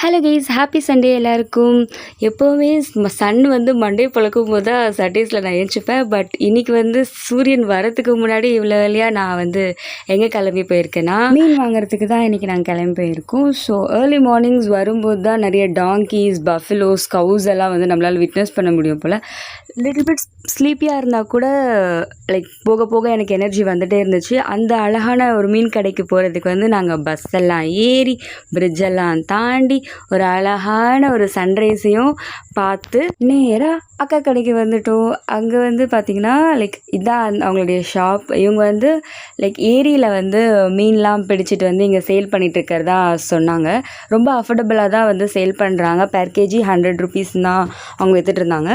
Hello guys, happy Sunday எல்லாருக்கும். எப்போவுமே Sun வந்து மண்டே பிறக்கும்போது தான் சண்டேஸில் நான் எழுந்திரிப்பேன். பட் இன்றைக்கி வந்து சூரியன் வரத்துக்கு முன்னாடி இவ்வளோ ஏர்லியாக நான் வந்து எங்கே கிளம்பி போயிருக்கேன்னா, மீன் வாங்குறதுக்கு தான் இன்றைக்கி நாங்கள் கிளம்பி போயிருக்கோம். ஸோ ஏர்லி மார்னிங்ஸ் வரும்போது தான் நிறைய டாங்கீஸ், பஃபலோஸ், கவுஸ் எல்லாம் வந்து நம்மளால் விட்னஸ் பண்ண முடியும் போல். லிட்டில் பிட் ஸ்லீப்பியாக இருந்தால் கூட லைக் போக போக எனக்கு எனர்ஜி வந்துகிட்டே இருந்துச்சு. அந்த அழகான ஒரு மீன் கடைக்கு போகிறதுக்கு வந்து நாங்கள் பஸ் எல்லாம் ஏறி பிரிட்ஜெல்லாம் தாண்டி ஒரு அழகான ஒரு சன்ரைஸையும் பார்த்து நேராக அக்கா கடைக்கு வந்துட்டோம். அங்கே வந்து பார்த்திங்கன்னா லைக் இதான் அவங்களுடைய ஷாப். இவங்க வந்து லைக் ஏரியில் வந்து மீன்லாம் பிடிச்சிட்டு வந்து இங்கே சேல் பண்ணிகிட்டு இருக்கிறதா சொன்னாங்க. ரொம்ப அஃபோர்டபுளாக தான் வந்து சேல் பண்ணுறாங்க. பெர் கேஜி 100 ருபீஸ் தான் அவங்க விற்றுட்டு இருந்தாங்க.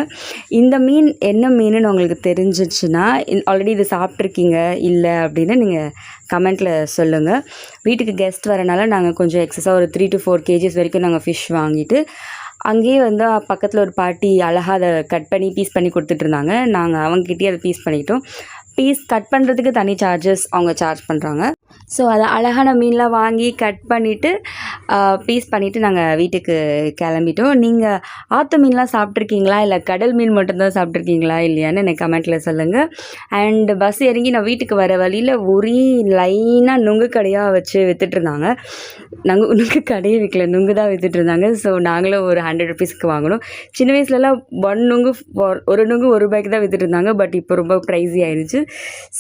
இந்த மீன் என்ன மீனுன்னு உங்களுக்கு தெரிஞ்சிச்சுன்னா ஆல்ரெடி இது சாப்பிட்ருக்கீங்க இல்லை அப்படின்னு நீங்கள் கமெண்ட்டில் சொல்லுங்கள். வீட்டுக்கு கெஸ்ட் வரனால நாங்கள் கொஞ்சம் எக்ஸஸாக ஒரு 3 to 4 கேஜிஸ் வரைக்கும் நாங்கள் ஃபிஷ் வாங்கிட்டு அங்கேயே வந்து பக்கத்தில் ஒரு பாட்டி அழகாக அதை கட் பண்ணி பீஸ் பண்ணி கொடுத்துட்ருந்தாங்க. நாங்கள் அவங்ககிட்டயே அதை பீஸ் பண்ணிக்கிட்டோம். பீஸ் கட் பண்ணுறதுக்கு தனி சார்ஜஸ் அவங்க சார்ஜ் பண்ணுறாங்க. ஸோ அதை அழகான மீன்லாம் வாங்கி கட் பண்ணிவிட்டு பீஸ் பண்ணிவிட்டு நாங்கள் வீட்டுக்கு கிளம்பிட்டோம். நீங்கள் ஆற்று மீன்லாம் சாப்பிட்ருக்கீங்களா இல்லை கடல் மீன் மட்டும்தான் சாப்பிட்ருக்கீங்களா இல்லையான்னு எனக்கு கமெண்ட்டில் சொல்லுங்கள். அண்டு பஸ் இறங்கி நான் வீட்டுக்கு வர வழியில் ஒரே லைனாக நுங்கு கடையாக வச்சு விற்றுட்ருந்தாங்க. நுங்கு கடையை விற்கல, நுங்கு தான் விற்றுட்ருந்தாங்க. ஸோ நாங்களும் ஒரு 100 ருபீஸ்க்கு வாங்கினோம். சின்ன வயசுலலாம் ஒரு நுங்கு 1 ரூபாய்க்கு தான் விற்றுட்ருந்தாங்க. பட் இப்போ ரொம்ப ப்ரைஸி ஆயிடுச்சு.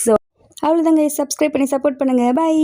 ஸோ அவ்வளோதாங்க. சப்ஸ்கிரைப் பண்ணி சப்போர்ட் பண்ணுங்கள். பை.